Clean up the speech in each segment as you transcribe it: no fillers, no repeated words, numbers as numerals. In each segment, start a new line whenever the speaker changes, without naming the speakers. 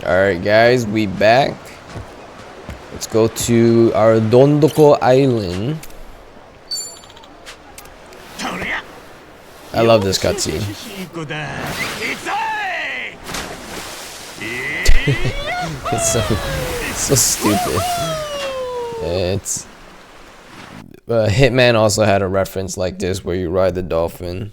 Alright guys, we back. Let's go to our Dondoko island. I love this cutscene. It's so stupid. It's Hitman also had a reference like this where you ride the dolphin.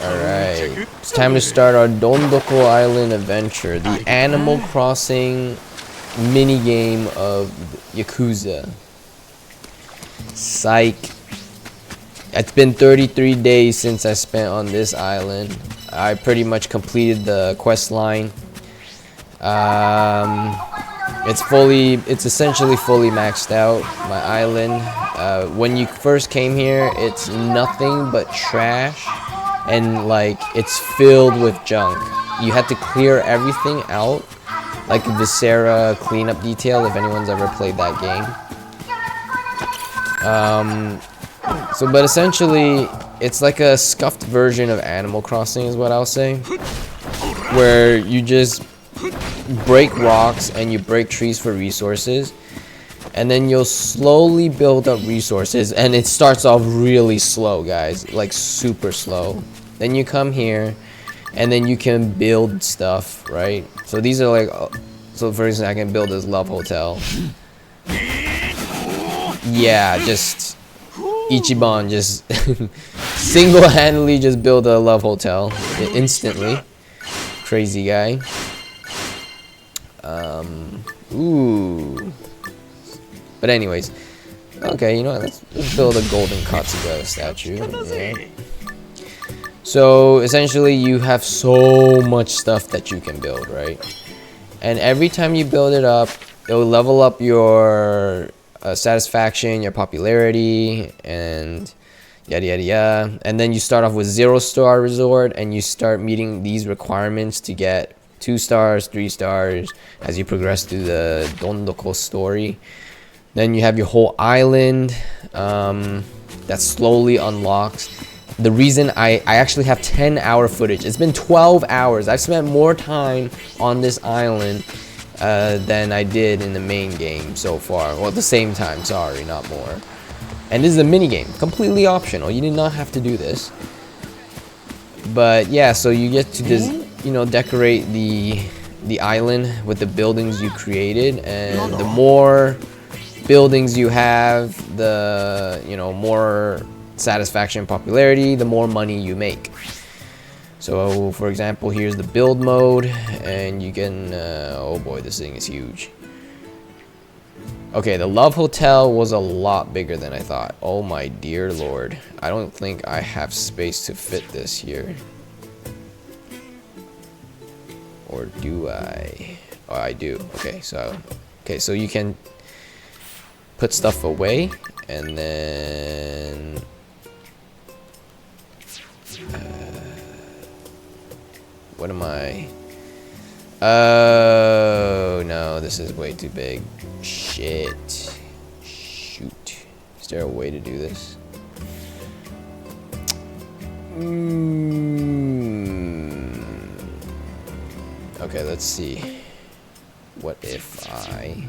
Alright, it's time to start our Dondoko Island adventure, the Animal Crossing mini game of Yakuza. Psych. It's been 33 days since I spent on this island. I pretty much completed the quest line. It's essentially fully maxed out, my island. When you first came here, it's nothing but trash, and like it's filled with junk. You had to clear everything out, like a Viscera cleanup detail, if anyone's ever played that game. But essentially, it's like a scuffed version of Animal Crossing is what I'll say, where you just break rocks and you break trees for resources, and then you'll slowly build up resources, and it starts off really slow, guys, like super slow. Then you come here and then you can build stuff, right? So these are like, so for instance, I can build this love hotel. Yeah, just Ichiban just single-handedly just build a love hotel instantly. Crazy guy. Ooh. But anyways, okay, you know what? Let's build a golden Katsuga statue. Yeah. So essentially, you have so much stuff that you can build, right? And every time you build it up, it'll level up your satisfaction, your popularity, and yada yada yada. And then you start off with 0-star resort, and you start meeting these requirements to get 2 stars, 3 stars as you progress through the Dondoko story. Then you have your whole island that slowly unlocks. The reason I actually have 10-hour footage. It's been 12 hours. I've spent more time on this island than I did in the main game so far. Well, at the same time, sorry, not more. And this is a mini game, completely optional. You did not have to do this. But yeah, so you get to just, you know, decorate the island with the buildings you created, and the more buildings you have, the, you know, more satisfaction and popularity, the more money you make. So for example, here's the build mode, and you can oh boy, this thing is huge. Okay, the love hotel was a lot bigger than I thought. Oh my dear lord, I don't think I have space to fit this here. Or do I? Oh, I do. Okay, so you can put stuff away, and then what am I? Oh no, this is way too big. Shit. Shoot. Is there a way to do this? Okay, let's see. What if I...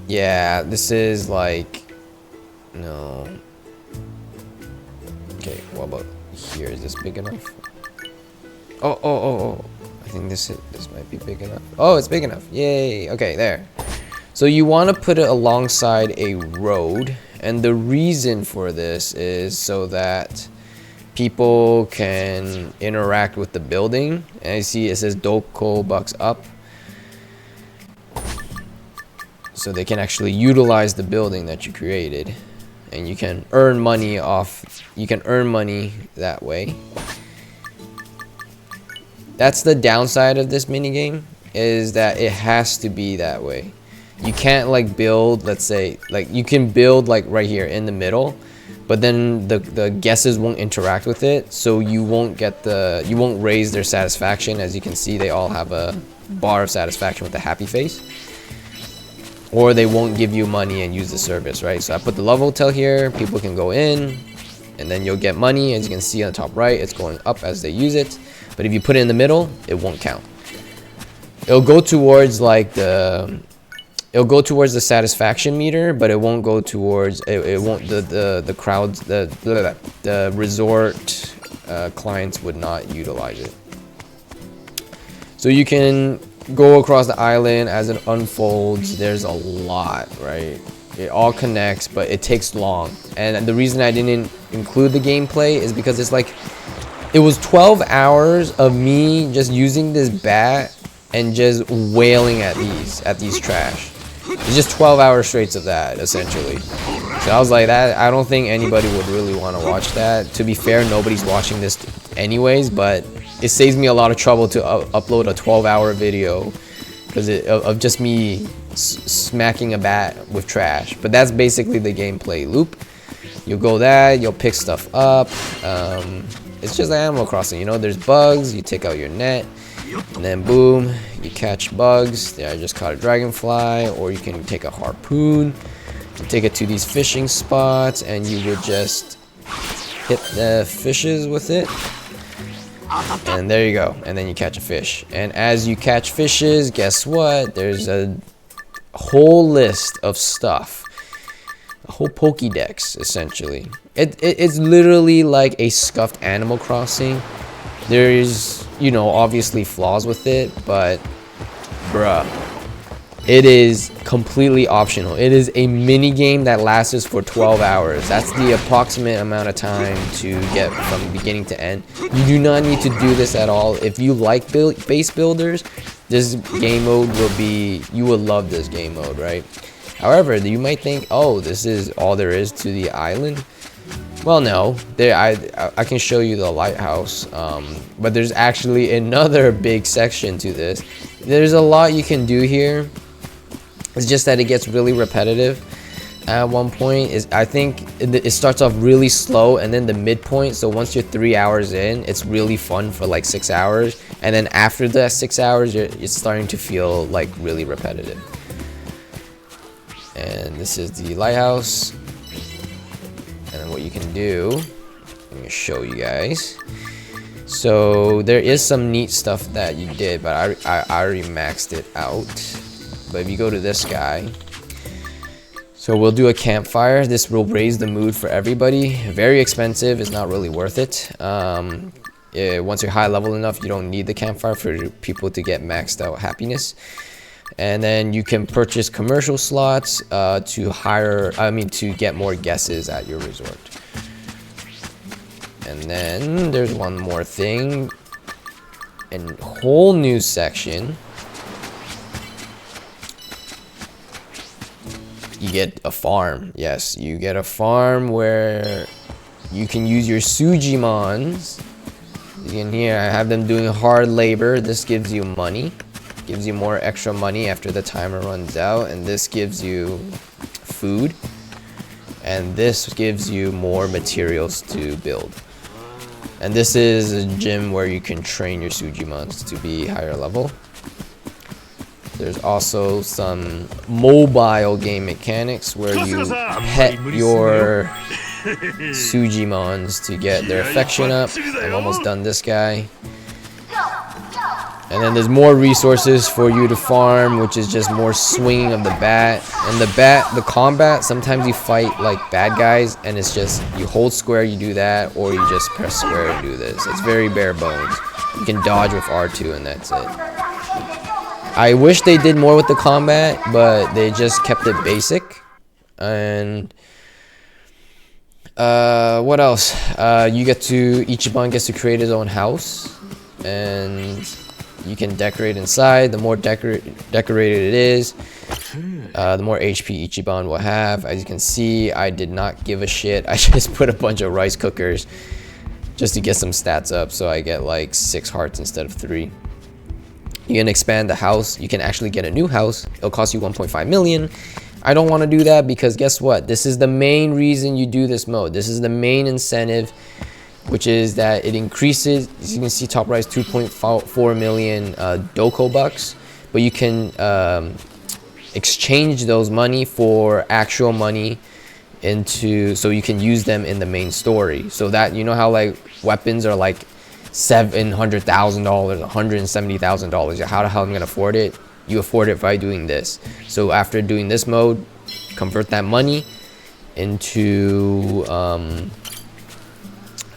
Yeah, this is like, no. Okay, what about here? Is this big enough? Oh. I think this might be big enough. Oh, it's big enough. Yay. Okay, there. So you want to put it alongside a road, and the reason for this is so that people can interact with the building. And you see it says Doko bucks up. So they can actually utilize the building that you created, and you can earn money that way. That's the downside of this minigame, is that it has to be that way. You can't like build, let's say, like you can build like right here in the middle, but then the guesses won't interact with it, so you won't raise their satisfaction. As you can see, they all have a bar of satisfaction with a happy face. or they won't give you money and use the service, right? So I put the love hotel here, people can go in, and then you'll get money. As you can see on the top right, it's going up as they use it. But if you put it in the middle, it won't count. It'll go towards like the satisfaction meter, but it won't go towards it won't the crowds, the resort clients would not utilize it. So you can go across the island as it unfolds. There's a lot, right? It all connects, but it takes long. And the reason I didn't include the gameplay is because it's like, it was 12 hours of me just using this bat and just wailing at these trash. It's just 12 hours straight of that, essentially. So I was like, that I don't think anybody would really want to watch that. To be fair, nobody's watching this anyways, but it saves me a lot of trouble to upload a 12-hour video because of just me smacking a bat with trash. But that's basically the gameplay loop. You'll go that, you'll pick stuff up. It's just like Animal Crossing, you know, there's bugs, you take out your net, and then boom, you catch bugs. There, I just caught a dragonfly. Or you can take a harpoon, you take it to these fishing spots, and you would just hit the fishes with it. And there you go, and then you catch a fish. And as you catch fishes, guess what? There's a whole list of stuff, a whole Pokédex, essentially. It's literally like a scuffed Animal Crossing. There's, you know, obviously flaws with it, but bruh, it is completely optional. It is a mini game that lasts for 12 hours. That's the approximate amount of time to get from beginning to end. You do not need to do this at all. If you like base builders, this game mode will be, you will love this game mode, right? However, you might think, oh, this is all there is to the island. Well, no, I can show you the lighthouse, but there's actually another big section to this. There's a lot you can do here. It's just that it gets really repetitive at one point. I think it starts off really slow, and then the midpoint, so once you're 3 hours in, it's really fun for like 6 hours, and then after that 6 hours, it's starting to feel like really repetitive. And this is the lighthouse. And then what you can do, I'm gonna show you guys. So there is some neat stuff that you did, but I already maxed it out. But if you go to this guy, so we'll do a campfire. This will raise the mood for everybody. Very expensive, it's not really worth it. Once you're high level enough, you don't need the campfire for people to get maxed out happiness. And then you can purchase commercial slots to get more guesses at your resort. And then there's one more thing, a whole new section. You get a farm. Yes, you get a farm where you can use your Sujimons. You can hear I have them doing hard labor. This gives you money. Gives you more extra money after the timer runs out, and this gives you food, and this gives you more materials to build. And this is a gym where you can train your Sujimons to be higher level. There's also some mobile game mechanics where you pet your Sujimons to get their affection up. I'm almost done this guy. And then there's more resources for you to farm, which is just more swinging of the bat. And the combat, sometimes you fight like bad guys, and it's just you hold square, you do that, or you just press square and do this. It's very bare bones. You can dodge with R2 and that's it. I wish they did more with the combat, but they just kept it basic. And what else? Ichiban gets to create his own house, and you can decorate inside. The more decorated it is, the more HP Ichiban will have. As you can see, I did not give a shit. I just put a bunch of rice cookers just to get some stats up, so I get like 6 hearts instead of 3. You can expand the house. You can actually get a new house. It'll cost you 1.5 million. I don't want to do that because guess what? This is the main reason you do this mode. This is the main incentive, which is that it increases, as you can see, top right is 2.4 million Doko bucks, but you can exchange those money for actual money into, so you can use them in the main story. So that, you know how like weapons are like $700,000, $170,000. How the hell am I gonna afford it? You afford it by doing this. So after doing this mode, convert that money into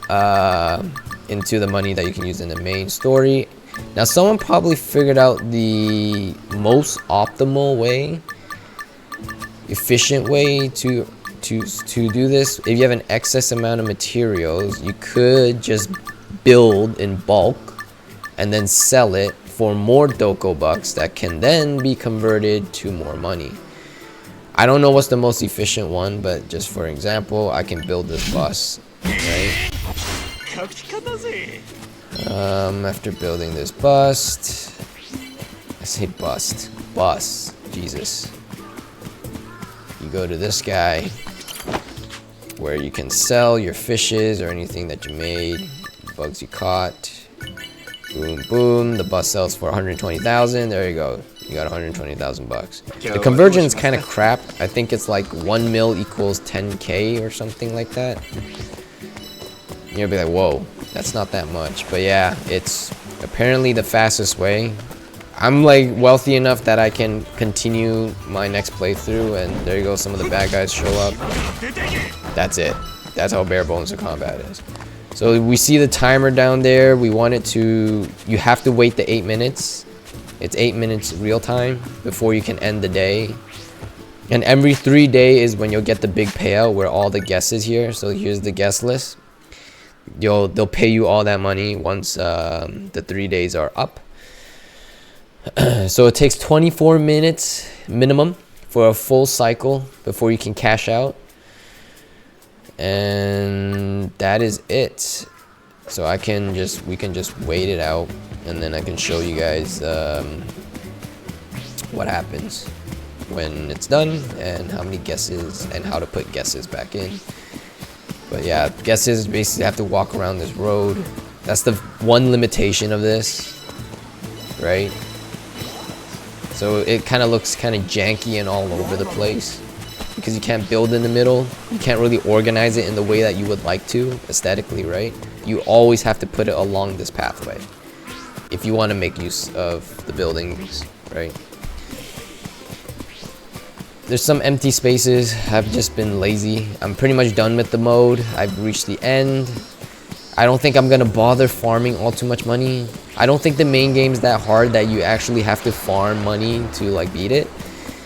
the money that you can use in the main story. Now someone probably figured out the most optimal way, efficient way to do this. If you have an excess amount of materials, you could just build in bulk and then sell it for more Doko bucks that can then be converted to more money. I don't know what's the most efficient one, but just for example, I can build this bus, right? After building this bust, I say bust, bus, Jesus. You go to this guy where you can sell your fishes or anything that you made, bugs you caught. Boom, boom. The bus sells for 120,000. There you go. You got 120,000 bucks. The conversion is kind of crap. I think it's like 1 mil equals 10K or something like that. You'll be like, whoa, that's not that much. But yeah, it's apparently the fastest way. I'm like wealthy enough that I can continue my next playthrough, and there you go, some of the bad guys show up. That's it. That's how bare bones the combat is. So we see the timer down there. We want it to, you have to wait the 8 minutes. It's 8 minutes real time before you can end the day. And every 3 days is when you'll get the big payout where all the guests is here. So here's the guest list. They'll pay you all that money once the 3 days are up. So it takes 24 minutes minimum for a full cycle before you can cash out. And that is it. So we can just wait it out, and then I can show you guys what happens when it's done and how many guesses and how to put guesses back in. But yeah, guesses basically have to walk around this road. That's the one limitation of this, right? So it kind of looks kind of janky and all over the place because you can't build in the middle. You can't really organize it in the way that you would like to aesthetically, right? You always have to put it along this pathway if you want to make use of the buildings, right? There's some empty spaces. I've just been lazy. I'm pretty much done with the mode. I've reached the end. I don't think I'm gonna bother farming all too much money. I don't think the main game's that hard that you actually have to farm money to like beat it.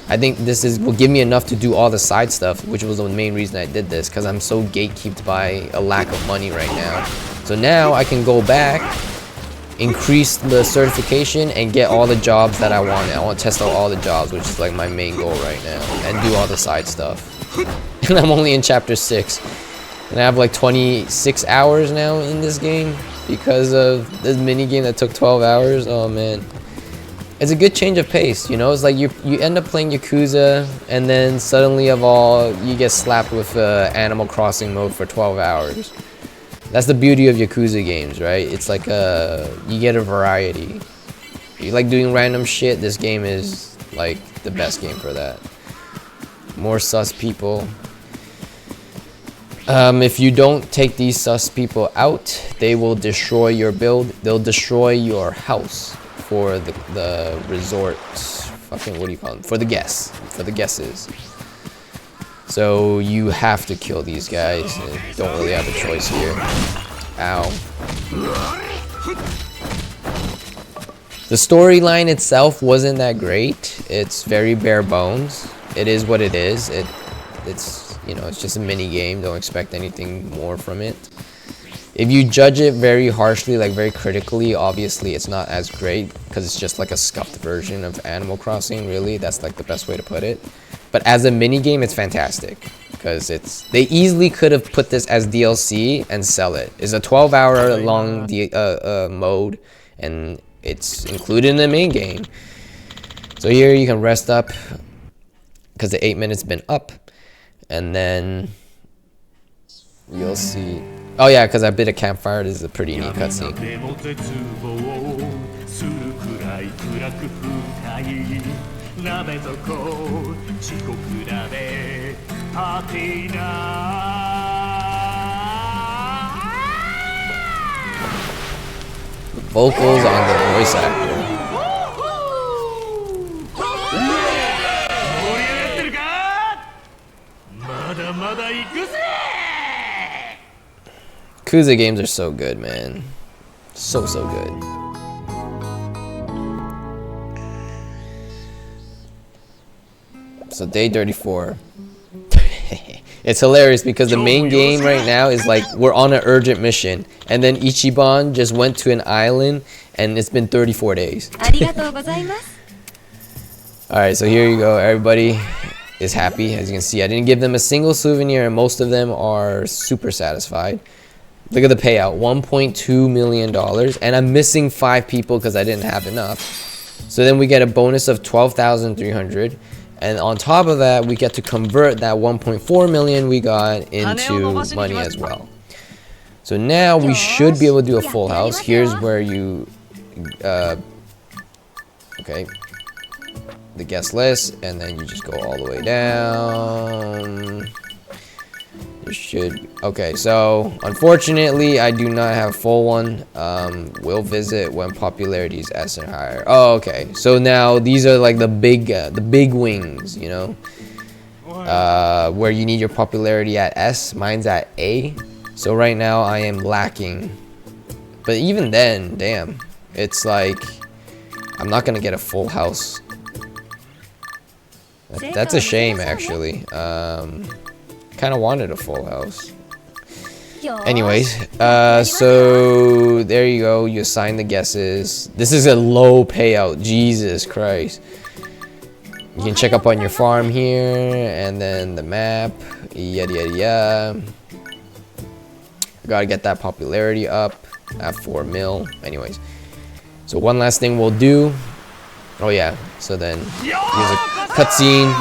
I think this will give me enough to do all the side stuff, which was the main reason I did this, because I'm so gatekept by a lack of money right now. So now I can go back, increase the certification, and get all the jobs that I want. I want to test out all the jobs, which is like my main goal right now, and do all the side stuff. And I'm only in chapter 6. And I have like 26 hours now in this game because of this mini game that took 12 hours. Oh man. It's a good change of pace, you know? It's like you end up playing Yakuza, and then suddenly you get slapped with Animal Crossing mode for 12 hours. That's the beauty of Yakuza games, right? It's like you get a variety. You like doing random shit, this game is like the best game for that. More sus people. If you don't take these sus people out, they will destroy your build. They'll destroy your house for the resort. Fucking, what do you call them? For the guests. For the guesses. So you have to kill these guys. And don't really have a choice here. Ow. The storyline itself wasn't that great. It's very bare bones. It is what it is. It's you know, it's just a mini game. Don't expect anything more from it. If you judge it very harshly, like very critically, obviously it's not as great because it's just like a scuffed version of Animal Crossing, really. That's like the best way to put it. But as a mini game, it's fantastic because they easily could have put this as DLC and sell it. It's a 12-hour long mode, and it's included in the main game. So here you can rest up because the 8 minutes been up. And then you'll see. Oh yeah, because I bit a campfire. This is a pretty neat cutscene. Vocals on the voice actor. Yakuza games are so good, man. So good. So day 34. It's hilarious because the main game right now is like we're on an urgent mission, and then Ichiban just went to an island and it's been 34 days. Alright, so here you go. Everybody is happy. As you can see, I didn't give them a single souvenir and most of them are super satisfied. Look at the payout, $1.2 million, and I'm missing 5 people because I didn't have enough. So then we get a bonus of 12,300, and on top of that, we get to convert that 1.4 million we got into money as well. So now we should be able to do a full house. Here's where you, okay, the guest list, and then you just go all the way down. Okay, so unfortunately I do not have a full one. Will visit when popularity is S and higher. Oh, okay, so now these are like the big wings, you know, where you need your popularity at S. Mine's at A, so right now I am lacking, but even then, damn, it's like I'm not gonna get a full house. That's a shame, actually. Kind of wanted a full house. Anyways, so there you go. You assign the guesses. This is a low payout. Jesus Christ. You can check up on your farm here, and then the map. Yada yada yada. Gotta get that popularity up at 4 mil. Anyways, so one last thing we'll do. Oh yeah. So then here's a cutscene.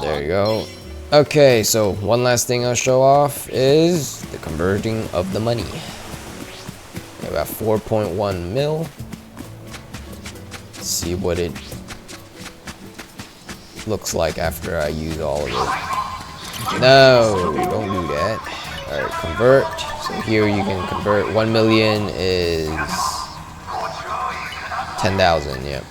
There you go. Okay, so one last thing I'll show off is the converting of the money. We got 4.1 mil. Let's see what it looks like after I use all of it. No, don't do that. Alright, convert. So here you can convert 1 million is 10,000, yep.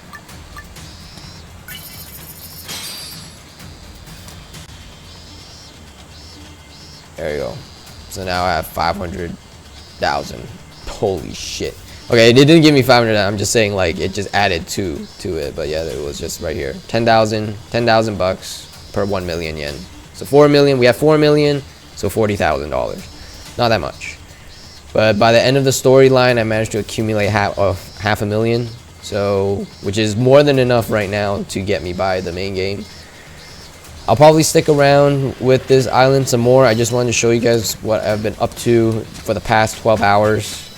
There you go. So now I have 500,000. Holy shit. Okay, it didn't give me 500. I'm just saying, like, it just added to it. But yeah, it was just right here. 10,000 bucks per 1 million yen. So 4 million. We have 4 million. So $40,000. Not that much. But by the end of the storyline, I managed to accumulate half a million. So, which is more than enough right now to get me by the main game. I'll probably stick around with this island some more. I just wanted to show you guys what I've been up to for the past 12 hours,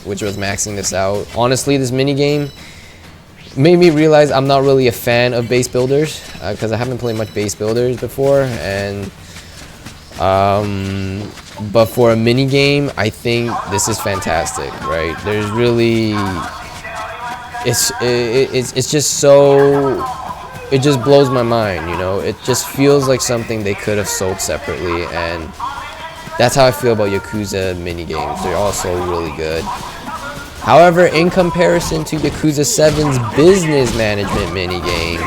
which was maxing this out. Honestly, this mini game made me realize I'm not really a fan of base builders because I haven't played much base builders before, and but for a mini game, I think this is fantastic, right? There's really, it's just so, it just blows my mind, you know. It just feels like something they could have sold separately, and that's how I feel about Yakuza mini games. They're also really good. However, in comparison to Yakuza 7's business management mini game,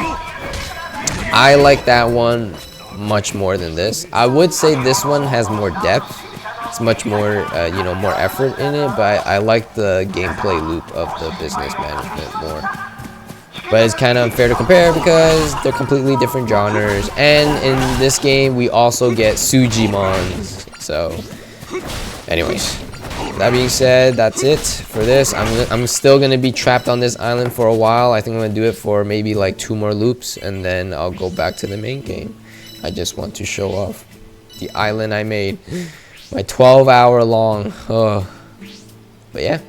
I like that one much more than this. I would say this one has more depth. It's much more, you know, more effort in it, but I like the gameplay loop of the business management more. But it's kind of unfair to compare because they're completely different genres. And in this game, we also get Sujimons. So, anyways, that being said, that's it for this. I'm still gonna be trapped on this island for a while. I think I'm gonna do it for maybe like 2 more loops, and then I'll go back to the main game. I just want to show off the island I made. My 12-hour long. But yeah.